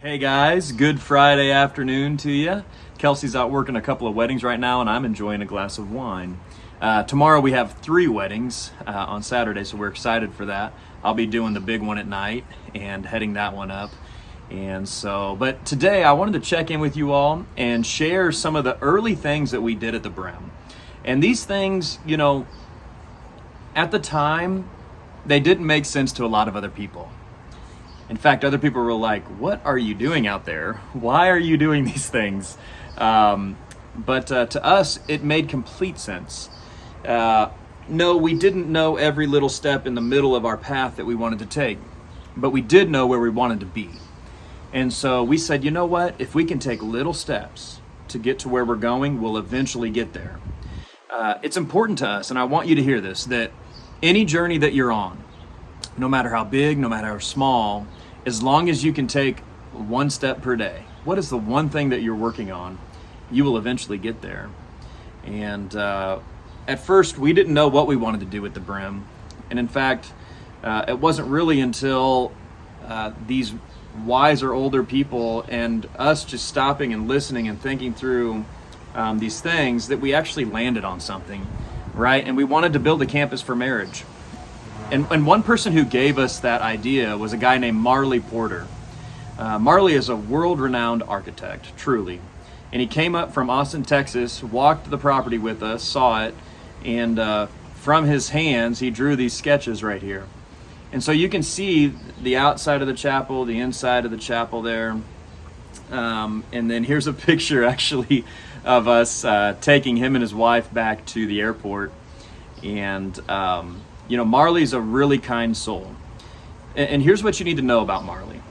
Hey guys, good Friday afternoon to you. Kelsey's out working a couple of weddings right now, and I'm enjoying a glass of wine. Tomorrow we have 3 weddings on Saturday, so we're excited for that. I'll be doing the big one at night and heading that one up. But today I wanted to check in with you all and share some of the early things that we did at the Brim. And these things, at the time, they didn't make sense to a lot of other people. In fact, other people were like, what are you doing out there? Why are you doing these things? But to us, it made complete sense. No, we didn't know every little step in the middle of our path that we wanted to take, but we did know where we wanted to be. And so we said, you know what? If we can take little steps to get to where we're going, we'll eventually get there. It's important to us, and I want you to hear this, that any journey that you're on, no matter how big, no matter how small, as long as you can take one step per day, what is the one thing that you're working on, you will eventually get there. And at first, we didn't know what we wanted to do with the Brim. And in fact, it wasn't really until these wiser, older people and us just stopping and listening and thinking through these things that we actually landed on something, right? And we wanted to build a campus for marriage. And one person who gave us that idea was a guy named Marley Porter. Marley is a world-renowned architect, truly. And he came up from Austin, Texas, walked the property with us, saw it, and from his hands, he drew these sketches right here. And so you can see the outside of the chapel, the inside of the chapel there. And then here's a picture, actually, of us taking him and his wife back to the airport. And Marley's a really kind soul. And here's what you need to know about Marley.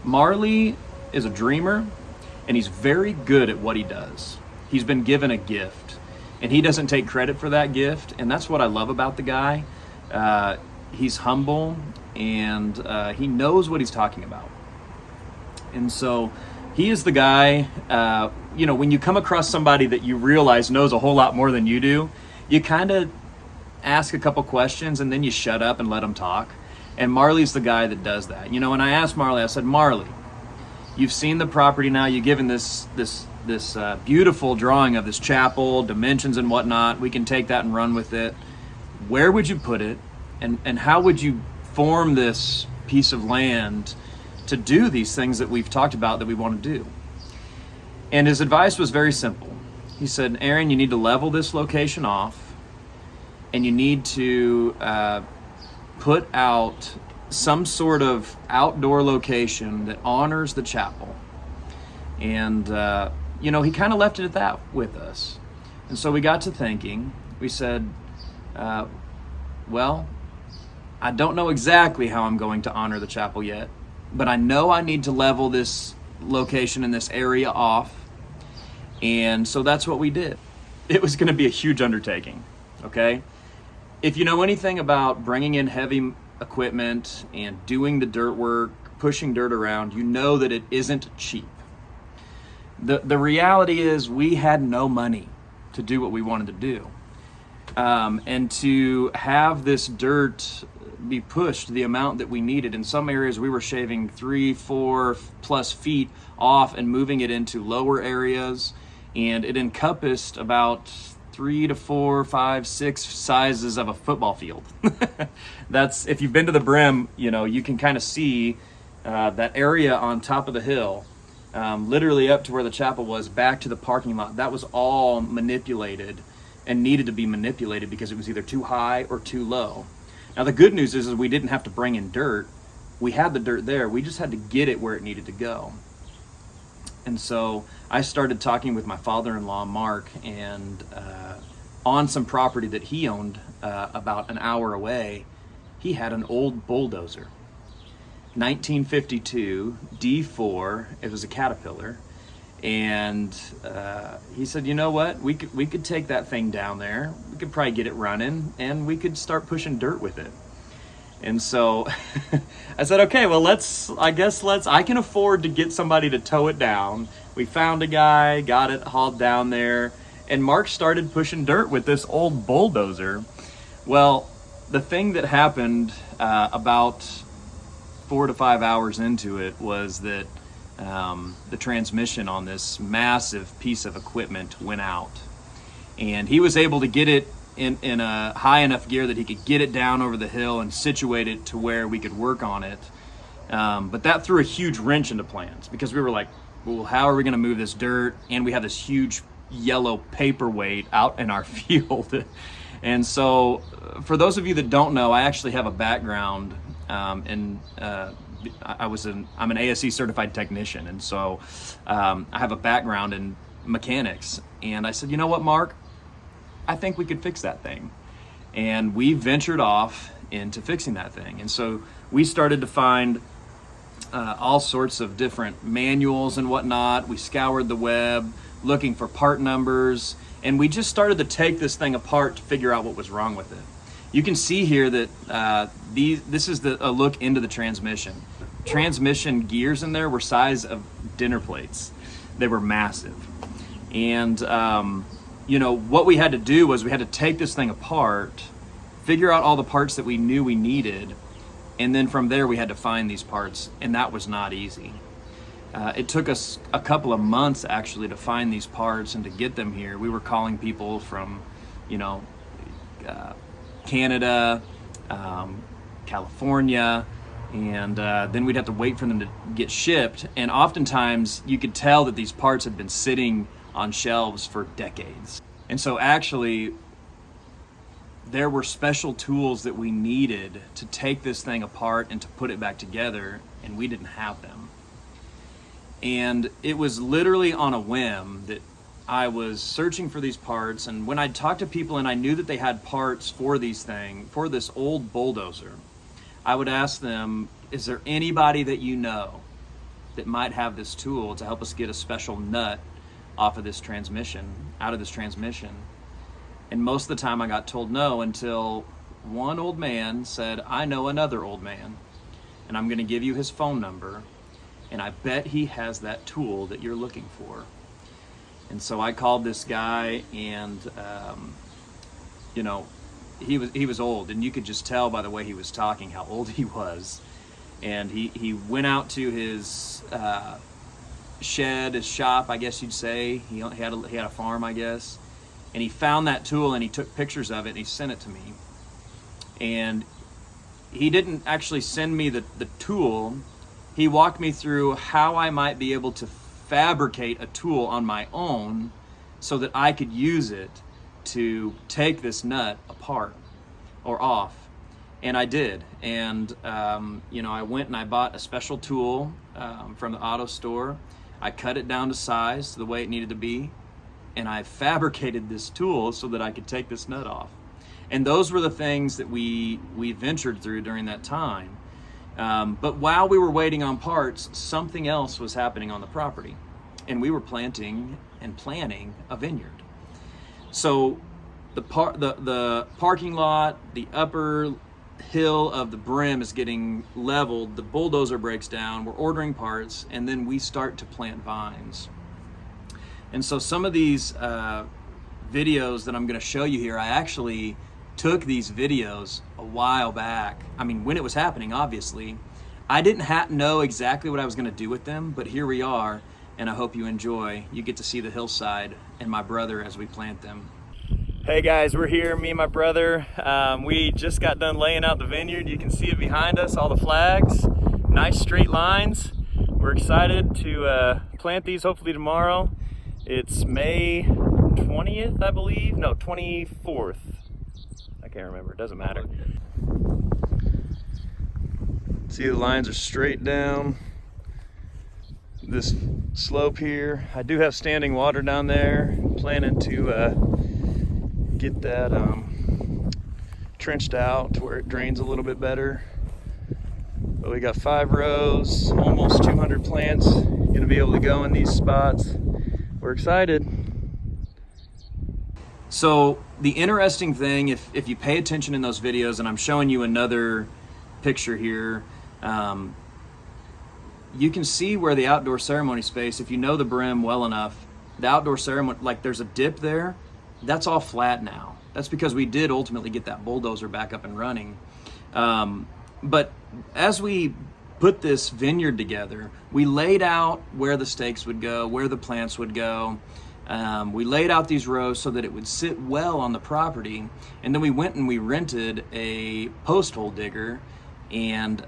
Marley is a dreamer, and he's very good at what he does. He's been given a gift, and he doesn't take credit for that gift, and that's what I love about the guy. He's humble, and he knows what he's talking about. And so he is the guy, when you come across somebody that you realize knows a whole lot more than you do, you kind of ask a couple questions and then you shut up and let them talk. And Marley's the guy that does that. When I asked Marley, I said, Marley, you've seen the property now. You've given this beautiful drawing of this chapel, dimensions and whatnot. We can take that and run with it. Where would you put it? And how would you form this piece of land to do these things that we've talked about that we want to do? And his advice was very simple. He said, Aaron, you need to level this location off, and you need to put out some sort of outdoor location that honors the chapel. And, he kind of left it at that with us. And so we got to thinking. We said, well, I don't know exactly how I'm going to honor the chapel yet, but I know I need to level this location in this area off. And so that's what we did. It was going to be a huge undertaking, okay? If you know anything about bringing in heavy equipment and doing the dirt work, pushing dirt around, you know that it isn't cheap. The reality is we had no money to do what we wanted to do. And to have this dirt be pushed the amount that we needed, in some areas we were shaving 3-4 plus feet off and moving it into lower areas, and it encompassed about 3 to 4, 5, 6 sizes of a football field. That's, if you've been to the Brim, you can kind of see that area on top of the hill, literally up to where the chapel was, back to the parking lot. That was all manipulated and needed to be manipulated because it was either too high or too low. Now the good news is we didn't have to bring in dirt. We had the dirt there. We just had to get it where it needed to go. And so I started talking with my father-in-law, Mark, and on some property that he owned about an hour away, he had an old bulldozer. 1952 D4, it was a Caterpillar. And he said, you know what, we could take that thing down there. We could probably get it running, and we could start pushing dirt with it. And so I said, okay, well, I can afford to get somebody to tow it down. We found a guy, got it hauled down there, and Mark started pushing dirt with this old bulldozer. Well, the thing that happened about 4 to 5 hours into it was that the transmission on this massive piece of equipment went out. And he was able to get it in a high enough gear that he could get it down over the hill and situate it to where we could work on it. But that threw a huge wrench into plans, because we were like, well, how are we going to move this dirt? And we have this huge yellow paperweight out in our field. And so for those of you that don't know, I actually have a background I'm an ASE certified technician. And so I have a background in mechanics. And I said, you know what, Mark? I think we could fix that thing. And we ventured off into fixing that thing. And so we started to find all sorts of different manuals and whatnot. We scoured the web looking for part numbers, and we just started to take this thing apart to figure out what was wrong with it. You can see here that this is a look into the transmission. Transmission gears in there were size of dinner plates. They were massive. And what we had to do was we had to take this thing apart, figure out all the parts that we knew we needed, and then from there we had to find these parts, and that was not easy. It took us a couple of months actually to find these parts and to get them here. We were calling people from, Canada, California, and then we'd have to wait for them to get shipped. And oftentimes you could tell that these parts had been sitting on shelves for decades. And so actually there were special tools that we needed to take this thing apart and to put it back together, and we didn't have them. And it was literally on a whim that I was searching for these parts, and when I'd talk to people and I knew that they had parts for this old bulldozer, I would ask them, is there anybody that you know that might have this tool to help us get a special nut out of this transmission? And most of the time I got told no, until one old man said, I know another old man, and I'm going to give you his phone number, and I bet he has that tool that you're looking for. And so I called this guy, and he was old, and you could just tell by the way he was talking how old he was. And he went out to his shed, his shop, I guess you'd say. He had a farm, I guess. And he found that tool, and he took pictures of it, and he sent it to me. And he didn't actually send me the tool. He walked me through how I might be able to fabricate a tool on my own so that I could use it to take this nut apart or off. And I did. And, I went and I bought a special tool from the auto store. I cut it down to size, the way it needed to be. And I fabricated this tool so that I could take this nut off. And those were the things that we ventured through during that time. But while we were waiting on parts, something else was happening on the property. And we were planting and planning a vineyard. So the parking lot, the upper hill of the Brim is getting leveled, the bulldozer breaks down, we're ordering parts, and then we start to plant vines. And so some of these videos that I'm going to show you here, I actually took these videos a while back. I mean, when it was happening, obviously. I didn't know exactly what I was going to do with them, but here we are, and I hope you enjoy. You get to see the hillside and my brother as we plant them. Hey guys, we're here, me and my brother. We just got done laying out the vineyard. You can see it behind us, all the flags, nice straight lines. We're excited to plant these hopefully tomorrow. It's May 20th, I believe. No, 24th. I can't remember, it doesn't matter. See, the lines are straight down this slope here. I do have standing water down there. Planning to get that trenched out to where it drains a little bit better. But we got 5 rows, almost 200 plants. Gonna be able to go in these spots. We're excited. So the interesting thing, if you pay attention in those videos, and I'm showing you another picture here, you can see where the outdoor ceremony space, if you know the Brim well enough, the outdoor ceremony, like there's a dip there, that's all flat now. That's because we did ultimately get that bulldozer back up and running. But as we put this vineyard together, we laid out where the stakes would go, where the plants would go. We laid out these rows so that it would sit well on the property, and then we went and we rented a post hole digger and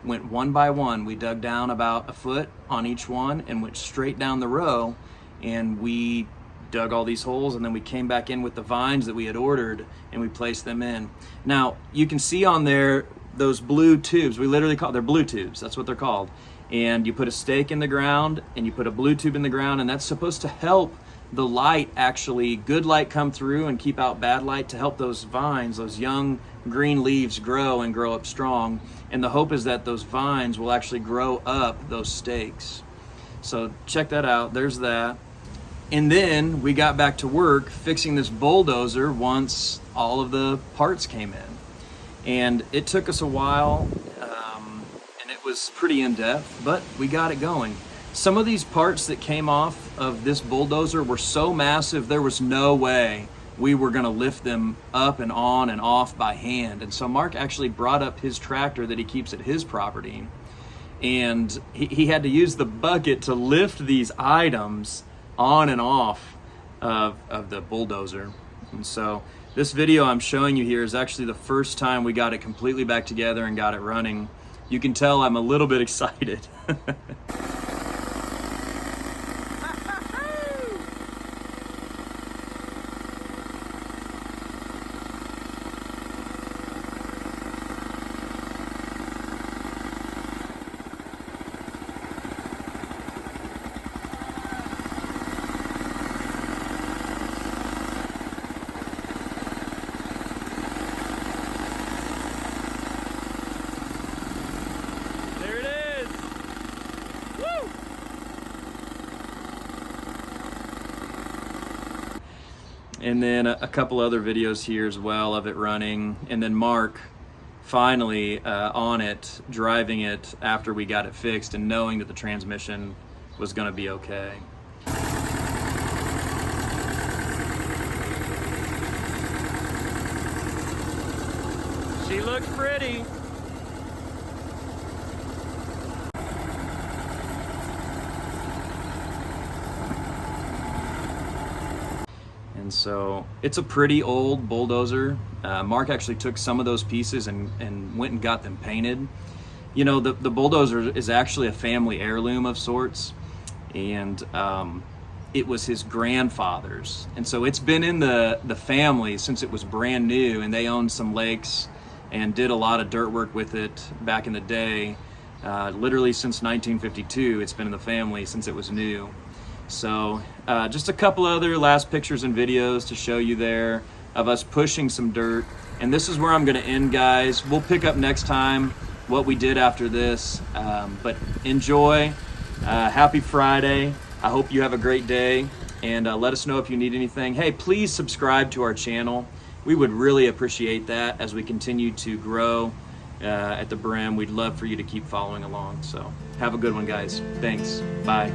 went one by one. We dug down about a foot on each one and went straight down the row, and we dug all these holes, and then we came back in with the vines that we had ordered and we placed them in. Now you can see on there those blue tubes. We literally they're blue tubes, that's what they're called. And you put a stake in the ground and you put a blue tube in the ground, and that's supposed to help the light, actually good light, come through and keep out bad light, to help those vines, those young green leaves, grow and grow up strong. And the hope is that those vines will actually grow up those stakes. So check that out, there's that. And then we got back to work fixing this bulldozer once all of the parts came in. And it took us a while, and it was pretty in-depth, but we got it going. Some of these parts that came off of this bulldozer were so massive, there was no way we were gonna lift them up and on and off by hand. And so Mark actually brought up his tractor that he keeps at his property, and he had to use the bucket to lift these items on and off of the bulldozer. And so this video I'm showing you here is actually the first time we got it completely back together and got it running. You can tell I'm a little bit excited. And then a couple other videos here as well of it running. And then Mark finally on it, driving it after we got it fixed and knowing that the transmission was gonna be okay. She looks pretty. And so it's a pretty old bulldozer. Mark actually took some of those pieces and went and got them painted. You know, the bulldozer is actually a family heirloom of sorts, and it was his grandfather's. And so it's been in the family since it was brand new, and they owned some lakes and did a lot of dirt work with it back in the day. Literally since 1952, it's been in the family since it was new. So just a couple other last pictures and videos to show you there of us pushing some dirt. And this is where I'm gonna end, guys. We'll pick up next time what we did after this. But enjoy, happy Friday. I hope you have a great day, and let us know if you need anything. Hey, please subscribe to our channel. We would really appreciate that as we continue to grow at the Brim. We'd love for you to keep following along. So have a good one, guys. Thanks, bye.